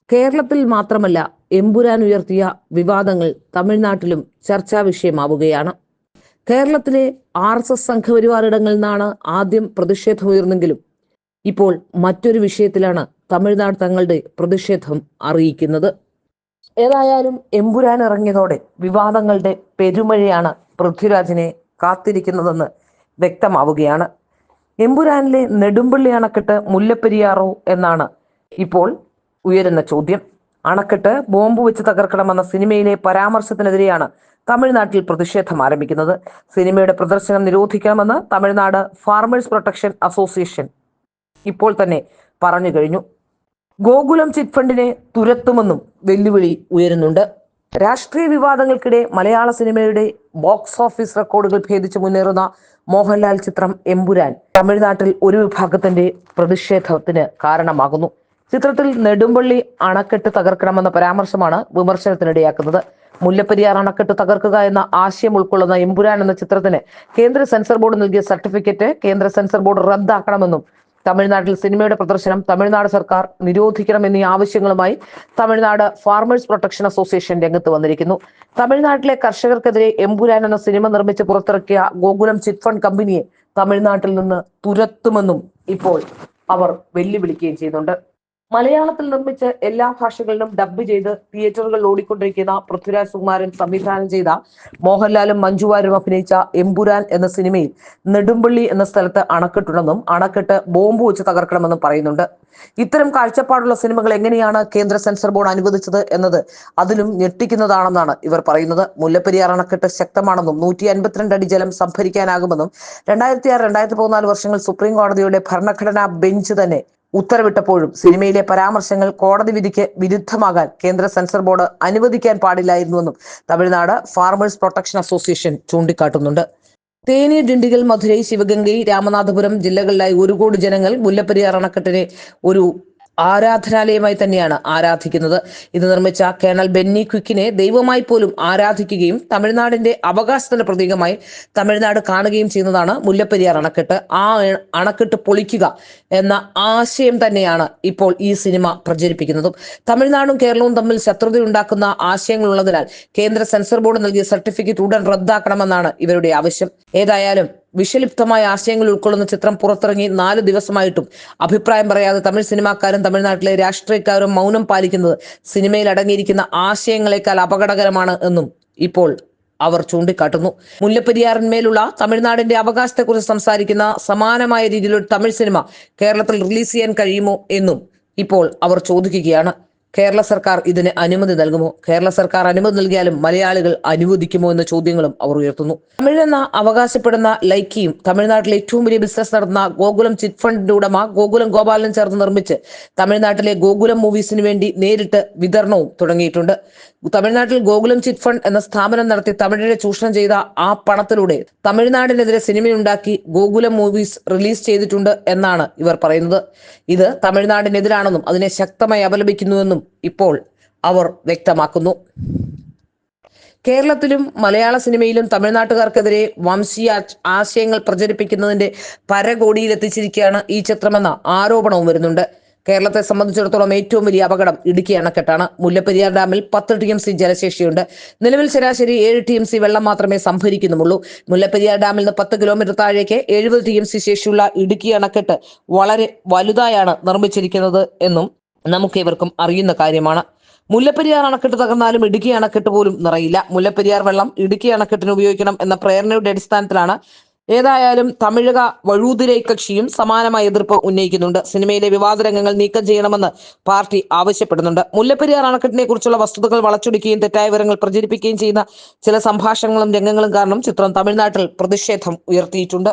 കേരളത്തിൽ മാത്രമല്ല, എമ്പുരാൻ ഉയർത്തിയ വിവാദങ്ങൾ തമിഴ്നാട്ടിലും ചർച്ചാ വിഷയമാവുകയാണ്. കേരളത്തിലെ RSS സംഘപരിവാറിടങ്ങളിൽ നിന്നാണ് ആദ്യം പ്രതിഷേധമുയർന്നെങ്കിലും ഇപ്പോൾ മറ്റൊരു വിഷയത്തിലാണ് തമിഴ്നാട് തങ്ങളുടെ പ്രതിഷേധം അറിയിക്കുന്നത്. ഏതായാലും എമ്പുരാൻ ഇറങ്ങിയതോടെ വിവാദങ്ങളുടെ പെരുമഴയാണ് പൃഥ്വിരാജിനെ കാത്തിരിക്കുന്നതെന്ന് വ്യക്തമാവുകയാണ്. എമ്പുരാനിലെ നെടുമ്പള്ളി അണക്കെട്ട് മുല്ലപ്പെരിയാറോ എന്നാണ് ഇപ്പോൾ ഉയരുന്ന ചോദ്യം. അണക്കെട്ട് ബോംബ് വെച്ച് തകർക്കണമെന്ന സിനിമയിലെ പരാമർശത്തിനെതിരെയാണ് തമിഴ്നാട്ടിൽ പ്രതിഷേധം ആരംഭിക്കുന്നത്. സിനിമയുടെ പ്രദർശനം നിരോധിക്കണമെന്ന് തമിഴ്നാട് ഫാർമേഴ്സ് പ്രൊട്ടക്ഷൻ അസോസിയേഷൻ ഇപ്പോൾ തന്നെ പറഞ്ഞു കഴിഞ്ഞു. ഗോകുലം ചിറ്റ് ഫണ്ടിനെ തുരത്തുമെന്നും വെല്ലുവിളി ഉയരുന്നുണ്ട്. രാഷ്ട്രീയ വിവാദങ്ങൾക്കിടെ മലയാള സിനിമയുടെ ബോക്സ് ഓഫീസ് റെക്കോർഡുകൾ ഭേദിച്ച് മുന്നേറുന്ന മോഹൻലാൽ ചിത്രം എമ്പുരാൻ തമിഴ്നാട്ടിൽ ഒരു വിഭാഗത്തിന്റെ പ്രതിഷേധത്തിന് കാരണമാകുന്നു. ചിത്രത്തിൽ നെടുമ്പള്ളി അണക്കെട്ട് തകർക്കണമെന്ന പരാമർശമാണ് വിമർശനത്തിനിടയാക്കുന്നത്. മുല്ലപ്പെരിയാർ അണക്കെട്ട് തകർക്കുക എന്ന ആശയം ഉൾക്കൊള്ളുന്ന എമ്പുരാൻ എന്ന ചിത്രത്തിന് കേന്ദ്ര സെൻസർ ബോർഡ് നൽകിയ സർട്ടിഫിക്കറ്റ് കേന്ദ്ര സെൻസർ ബോർഡ് റദ്ദാക്കണമെന്നും തമിഴ്നാട്ടിൽ സിനിമയുടെ പ്രദർശനം തമിഴ്നാട് സർക്കാർ നിരോധിക്കണം എന്നീ ആവശ്യങ്ങളുമായി തമിഴ്നാട് ഫാർമേഴ്സ് പ്രൊട്ടക്ഷൻ അസോസിയേഷൻ രംഗത്ത് വന്നിരിക്കുന്നു. തമിഴ്നാട്ടിലെ കർഷകർക്കെതിരെ എമ്പുരാൻ എന്ന സിനിമ നിർമ്മിച്ച് പുറത്തിറക്കിയ ഗോകുലം ചിറ്റ് ഫണ്ട് കമ്പനിയെ തമിഴ്നാട്ടിൽ നിന്ന് തുരത്തുമെന്നും ഇപ്പോൾ അവർ വെല്ലുവിളിക്കുകയും ചെയ്യുന്നുണ്ട്. മലയാളത്തിൽ നിർമ്മിച്ച് എല്ലാ ഭാഷകളിലും ഡബ് ചെയ്ത് തിയേറ്ററുകളിൽ ഓടിക്കൊണ്ടിരിക്കുന്ന പൃഥ്വിരാജ് സുകുമാരൻ സംവിധാനം ചെയ്ത മോഹൻലാലും മഞ്ജുവാരും അഭിനയിച്ച എമ്പുരാൻ എന്ന സിനിമയിൽ നെടുമ്പള്ളി എന്ന സ്ഥലത്ത് അണക്കെട്ടുണ്ടെന്നും അണക്കെട്ട് ബോംബ് വെച്ച് തകർക്കണമെന്നും പറയുന്നുണ്ട്. ഇത്തരം കാഴ്ചപ്പാടുള്ള സിനിമകൾ എങ്ങനെയാണ് കേന്ദ്ര സെൻസർ ബോർഡ് അനുവദിച്ചത് എന്നത് അതിലും ഞെട്ടിക്കുന്നതാണെന്നാണ് ഇവർ പറയുന്നത്. മുല്ലപ്പെരിയാർ അണക്കെട്ട് ശക്തമാണെന്നും 152 അടി ജലം സംഭരിക്കാനാകുമെന്നും 2006-2014 വർഷങ്ങൾ സുപ്രീം കോടതിയുടെ ഭരണഘടനാ ബെഞ്ച് തന്നെ ഉത്തരവിട്ടപ്പോഴും സിനിമയിലെ പരാമർശങ്ങൾ കോടതി വിധിക്ക് വിരുദ്ധമാകാൻ കേന്ദ്ര സെൻസർ ബോർഡ് അനുവദിക്കാൻ പാടില്ലായിരുന്നുവെന്നും തമിഴ്നാട് ഫാർമേഴ്സ് പ്രൊട്ടക്ഷൻ അസോസിയേഷൻ ചൂണ്ടിക്കാട്ടുന്നുണ്ട്. തേനി, ഡിണ്ടിഗൽ, മധുരൈ, ശിവഗംഗൈ, രാമനാഥപുരം ജില്ലകളിലായി 1 കോടി ജനങ്ങൾ മുല്ലപ്പെരിയാർ അണക്കെട്ടിനെ ഒരു ആരാധനാലയമായി തന്നെയാണ് ആരാധിക്കുന്നത്. ഇത് നിർമ്മിച്ച കേണൽ ബെന്നി ക്വിക്കിനെ ദൈവമായി പോലും ആരാധിക്കുകയും തമിഴ്നാടിന്റെ അവകാശത്തിന്റെ പ്രതീകമായി തമിഴ്നാട് കാണുകയും ചെയ്യുന്നതാണ് മുല്ലപ്പെരിയാർ അണക്കെട്ട്. ആ അണക്കെട്ട് പൊളിക്കുക എന്ന ആശയം തന്നെയാണ് ഇപ്പോൾ ഈ സിനിമ പ്രചരിപ്പിക്കുന്നതും. തമിഴ്നാടും കേരളവും തമ്മിൽ ശത്രുതയുണ്ടാക്കുന്ന ആശയങ്ങളുള്ളതിനാൽ കേന്ദ്ര സെൻസർ ബോർഡ് നൽകിയ സർട്ടിഫിക്കറ്റ് ഉടൻ റദ്ദാക്കണമെന്നാണ് ഇവരുടെ ആവശ്യം. ഏതായാലും വിഷലിപ്തമായ ആശയങ്ങൾ ഉൾക്കൊള്ളുന്ന ചിത്രം പുറത്തിറങ്ങി 4 ദിവസമായിട്ടും അഭിപ്രായം പറയാതെ തമിഴ് സിനിമാക്കാരും തമിഴ്നാട്ടിലെ രാഷ്ട്രീയക്കാരും മൗനം പാലിക്കുന്നത് സിനിമയിൽ അടങ്ങിയിരിക്കുന്ന ആശയങ്ങളെക്കാൾ അപകടകരമാണ് എന്നും ഇപ്പോൾ അവർ ചൂണ്ടിക്കാട്ടുന്നു. മുല്ലപ്പെരിയാറിന്മേലുള്ള തമിഴ്നാടിന്റെ അവകാശത്തെക്കുറിച്ച് സംസാരിക്കുന്ന സമാനമായ രീതിയിലൊരു തമിഴ് സിനിമ കേരളത്തിൽ റിലീസ് ചെയ്യാൻ കഴിയുമോ എന്നും ഇപ്പോൾ അവർ ചോദിക്കുകയാണ്. കേരള സർക്കാർ ഇതിന് അനുമതി നൽകുമോ? കേരള സർക്കാർ അനുമതി നൽകിയാലും മലയാളികൾ അനുവദിക്കുമോ എന്ന ചോദ്യങ്ങളും അവർ ഉയർത്തുന്നു. തമിഴെന്ന അവകാശപ്പെടുന്ന ലൈക്കിയും തമിഴ്നാട്ടിലെ ഏറ്റവും വലിയ ബിസിനസ് നടത്തുന്ന ഗോകുലം ചിറ്റ് ഫണ്ടിന്റെ ഉടമ ഗോകുലം ഗോപാലൻ ചേർന്ന് നിർമ്മിച്ച് തമിഴ്നാട്ടിലെ ഗോകുലം മൂവീസിന് വേണ്ടി നേരിട്ട് വിതരണവും തുടങ്ങിയിട്ടുണ്ട്. തമിഴ്നാട്ടിൽ ഗോകുലം ചിറ്റ് ഫണ്ട് എന്ന സ്ഥാപനം നടത്തി തമിഴരെ ചൂഷണം ചെയ്ത ആ പണത്തിലൂടെ തമിഴ്നാടിനെതിരെ സിനിമയുണ്ടാക്കി ഗോകുലം മൂവീസ് റിലീസ് ചെയ്തിട്ടുണ്ട് എന്നാണ് ഇവർ പറയുന്നത്. ഇത് തമിഴ്നാടിനെതിരാണെന്നും അതിനെ ശക്തമായി അപലപിക്കുന്നുവെന്നും ഇപ്പോൾ അവർ വ്യക്തമാക്കുന്നു. കേരളത്തിലും മലയാള സിനിമയിലും തമിഴ്നാട്ടുകാർക്കെതിരെ വംശീയ ആശയങ്ങൾ പ്രചരിപ്പിക്കുന്നതിന്റെ പരകോടിയിലെത്തിച്ചിരിക്കുകയാണ് ഈ ചിത്രമെന്ന ആരോപണവും വരുന്നുണ്ട്. കേരളത്തെ സംബന്ധിച്ചിടത്തോളം ഏറ്റവും വലിയ അപകടം ഇടുക്കി അണക്കെട്ടാണ്. മുല്ലപ്പെരിയാർ ഡാമിൽ 10 TMC ജലശേഷിയുണ്ട്. നിലവിൽ ശരാശരി 7 TMC വെള്ളം മാത്രമേ സംഭരിക്കുന്നുള്ളൂ. മുല്ലപ്പെരിയാർ ഡാമിൽ നിന്ന് 10 കിലോമീറ്റർ താഴേക്ക് 70 TMC ശേഷിയുള്ള ഇടുക്കി അണക്കെട്ട് വളരെ വലുതായാണ് നിർമ്മിച്ചിരിക്കുന്നത് എന്നും നമുക്ക് ഇവർക്കും അറിയുന്ന കാര്യമാണ്. മുല്ലപ്പെരിയാർ അണക്കെട്ട് തകർന്നാലും ഇടുക്കി അണക്കെട്ട് പോലും നിറയില്ല. മുല്ലപ്പെരിയാർ വെള്ളം ഇടുക്കി അണക്കെട്ടിന് ഉപയോഗിക്കണം എന്ന പ്രേരണയുടെ അടിസ്ഥാനത്തിലാണ്. ഏതായാലും തമിഴക വഴൂതിരൈ കക്ഷിയും സമാനമായ എതിർപ്പ് ഉന്നയിക്കുന്നുണ്ട്. സിനിമയിലെ വിവാദ രംഗങ്ങൾ നീക്കം ചെയ്യണമെന്ന് പാർട്ടി ആവശ്യപ്പെടുന്നുണ്ട്. മുല്ലപ്പെരിയാർ അണക്കെട്ടിനെ കുറിച്ചുള്ള വസ്തുതകൾ വളച്ചൊടിക്കുകയും തെറ്റായ വിവരങ്ങൾ പ്രചരിപ്പിക്കുകയും ചെയ്യുന്ന ചില സംഭാഷണങ്ങളും രംഗങ്ങളും കാരണം ചിത്രം തമിഴ്നാട്ടിൽ പ്രതിഷേധം ഉയർത്തിയിട്ടുണ്ട്.